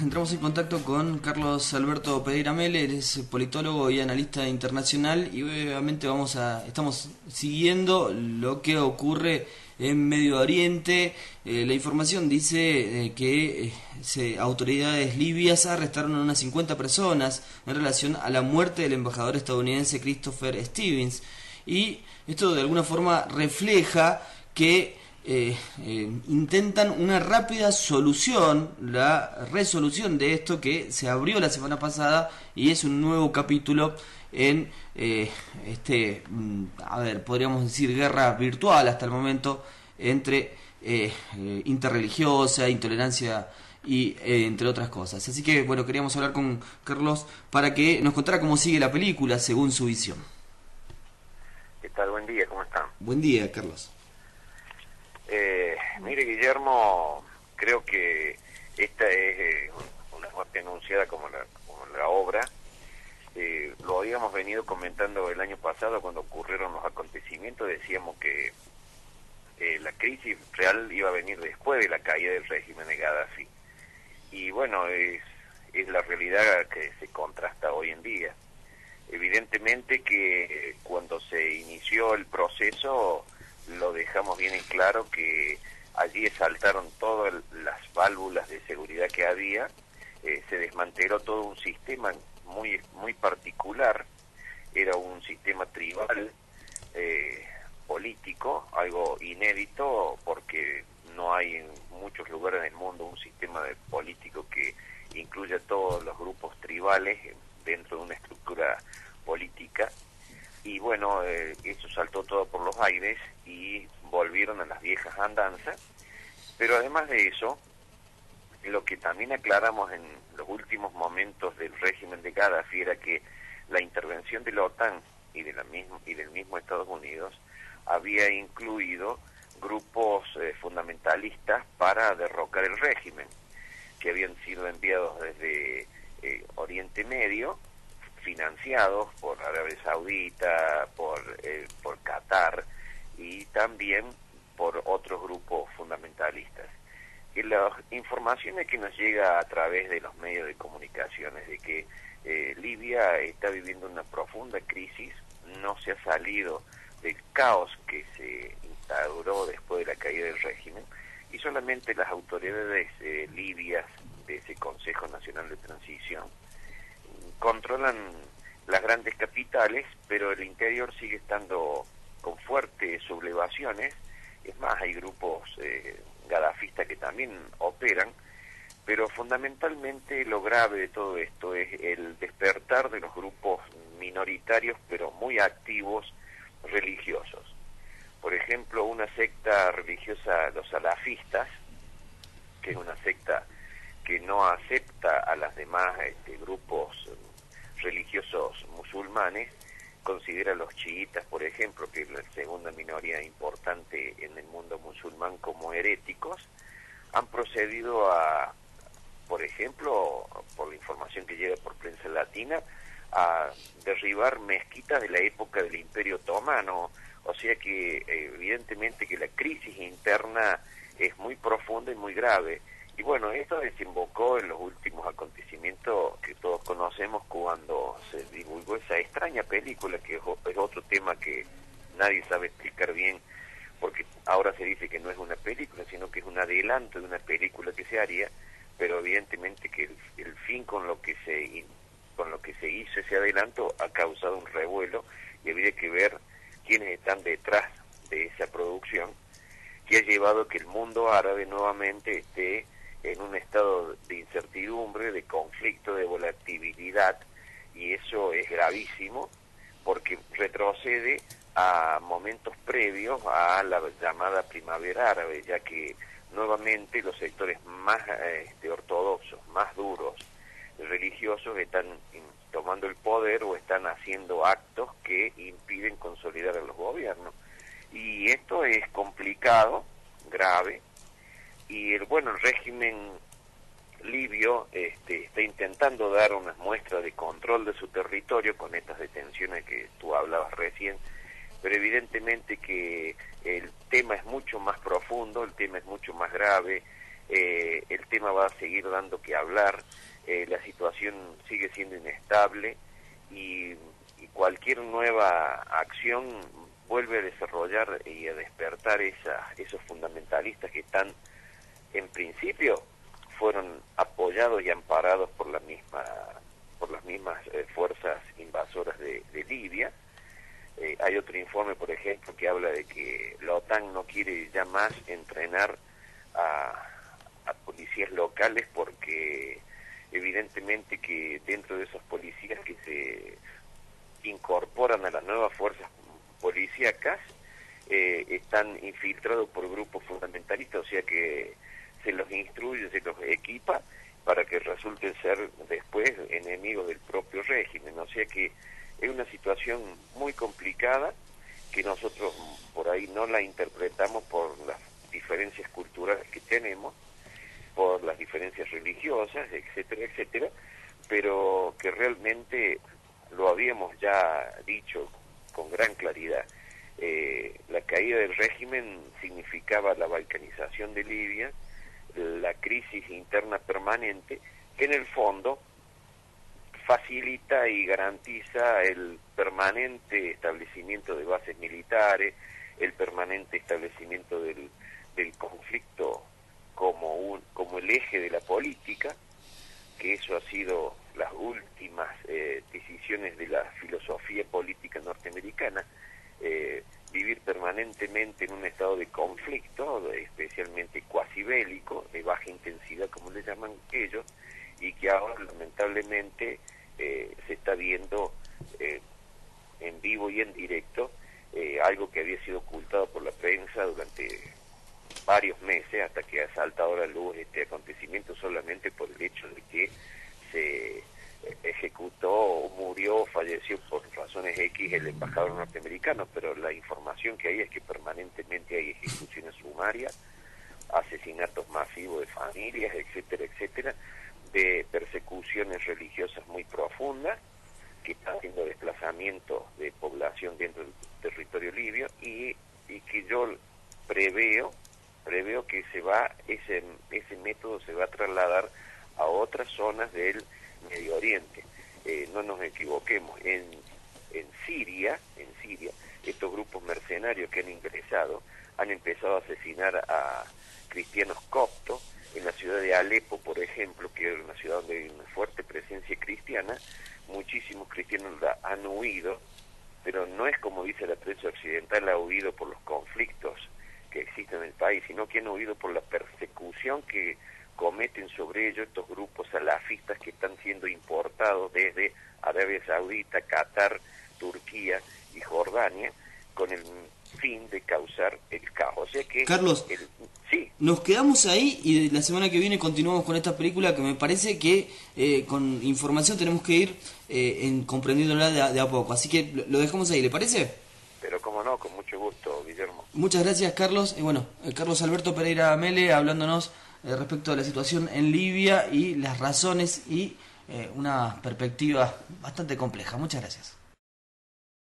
entramos en contacto con Carlos Alberto Pereira Mele, él es politólogo y analista internacional y obviamente estamos siguiendo lo que ocurre en Medio Oriente. La información dice que autoridades libias arrestaron a unas 50 personas en relación a la muerte del embajador estadounidense Christopher Stevens, y esto de alguna forma refleja que intentan una rápida solución, la resolución de esto que se abrió la semana pasada y es un nuevo capítulo en podríamos decir guerra virtual hasta el momento entre interreligiosa, intolerancia y entre otras cosas. Así que bueno, queríamos hablar con Carlos para que nos contara cómo sigue la película según su visión. ¿Qué tal? Buen día, ¿cómo están? Buen día, Carlos. Mire, Guillermo, creo que esta es una muerte anunciada como la obra. Lo habíamos venido comentando el año pasado cuando ocurrieron los acontecimientos. Decíamos que la crisis real iba a venir después de la caída del régimen de Gaddafi. Y bueno, es la realidad que se contrasta hoy en día. Evidentemente que cuando se inició el proceso lo dejamos bien en claro que allí saltaron todas las válvulas de seguridad que había, se desmanteló todo un sistema muy particular, era un sistema tribal, político, algo inédito porque no hay en muchos lugares del mundo un sistema político que incluya todos los grupos tribales dentro de una estructura política. Y bueno, eso saltó todo por los aires y volvieron a las viejas andanzas. Pero además de eso, lo que también aclaramos en los últimos momentos del régimen de Gaddafi era que la intervención de la OTAN y del mismo Estados Unidos había incluido grupos fundamentalistas para derrocar el régimen, que habían sido enviados desde Oriente Medio, financiados por Arabia Saudita, por Qatar y también por otros grupos fundamentalistas. Y las informaciones que nos llega a través de los medios de comunicaciones de que Libia está viviendo una profunda crisis, no se ha salido del caos que se instauró después de la caída del régimen, y solamente las autoridades libias de ese Consejo Nacional de Transición controlan las grandes capitales, pero el interior sigue estando con fuertes sublevaciones. Es más, hay grupos gadafistas que también operan, pero fundamentalmente lo grave de todo esto es el despertar de los grupos minoritarios, pero muy activos, religiosos. Por ejemplo, una secta religiosa, los salafistas, que es una secta que no acepta a las demás grupos religiosos musulmanes, considera a los chiitas, por ejemplo, que es la segunda minoría importante en el mundo musulmán, como heréticos. Han procedido a, por ejemplo, por la información que llega por prensa latina, a derribar mezquitas de la época del Imperio Otomano. O sea que evidentemente que la crisis interna es muy profunda y muy grave. Y bueno, esto desembocó en los últimos acontecimientos que todos conocemos cuando se divulgó esa extraña película, que es otro tema que nadie sabe explicar bien, porque ahora se dice que no es una película, sino que es un adelanto de una película que se haría, pero evidentemente que el fin con lo que se hizo ese adelanto ha causado un revuelo, y habría que ver quiénes están detrás de esa producción, que ha llevado a que el mundo árabe nuevamente esté en un estado de incertidumbre, de conflicto, de volatilidad, y eso es gravísimo porque retrocede a momentos previos a la llamada primavera árabe, ya que nuevamente los sectores más ortodoxos, más duros, religiosos, están tomando el poder o están haciendo actos que impiden consolidar a los gobiernos. Y esto es complicado, grave, y el régimen libio está intentando dar unas muestras de control de su territorio con estas detenciones que tú hablabas recién, pero evidentemente que el tema es mucho más profundo, el tema es mucho más grave. el tema va a seguir dando que hablar, la situación sigue siendo inestable y cualquier nueva acción vuelve a desarrollar y a despertar esos fundamentalistas que están, en principio, fueron apoyados y amparados por las mismas fuerzas invasoras de Libia. Hay otro informe, por ejemplo, que habla de que la OTAN no quiere ya más entrenar a policías locales porque evidentemente que dentro de esos policías que se incorporan a las nuevas fuerzas policíacas están infiltrados por grupos fundamentalistas, o sea que se los instruye, se los equipa para que resulten ser después enemigos del propio régimen, o sea que es una situación muy complicada que nosotros por ahí no la interpretamos por las diferencias culturales que tenemos, por las diferencias religiosas, etcétera, etcétera, pero que realmente lo habíamos ya dicho con gran claridad. La caída del régimen significaba la balcanización de Libia, la crisis interna permanente, que en el fondo facilita y garantiza el permanente establecimiento de bases militares, el permanente establecimiento del conflicto como el eje de la política, que eso ha sido las últimas decisiones de la filosofía política norteamericana, vivir permanentemente en un estado de conflicto, especialmente cuasi bélico, de baja intensidad como le llaman ellos, y que ahora lamentablemente se está viendo en vivo y en directo, algo que había sido ocultado por la prensa durante varios meses hasta que ha saltado a la luz este acontecimiento solamente por el hecho de que se ejecutó o murió o falleció por razones X el embajador norteamericano, pero la información que hay es que permanentemente hay ejecuciones sumarias, asesinatos masivos de familias, etcétera, etcétera, de persecuciones religiosas muy profundas, que están haciendo desplazamiento de población dentro del territorio libio y que yo preveo que ese método se va a trasladar a otras zonas del Medio Oriente. No nos equivoquemos, en Siria, estos grupos mercenarios que han ingresado han empezado a asesinar a cristianos coptos. En la ciudad de Alepo, por ejemplo, que es una ciudad donde hay una fuerte presencia cristiana, muchísimos cristianos han huido, pero no es como dice la prensa occidental, ha huido por los conflictos que existen en el país, sino que han huido por la persecución que cometen sobre ellos estos grupos salafistas que están siendo importados desde Arabia Saudita, Qatar, Turquía y Jordania, con el fin de causar el caos. O sea que Carlos, sí, nos quedamos ahí y la semana que viene continuamos con esta película que me parece que con información tenemos que ir comprendiéndola de a poco. Así que lo dejamos ahí, ¿le parece? Pero cómo no, con mucho gusto, Guillermo. Muchas gracias, Carlos. Carlos Alberto Pereira Mele hablándonos respecto a la situación en Libia y las razones y una perspectiva bastante compleja. Muchas gracias.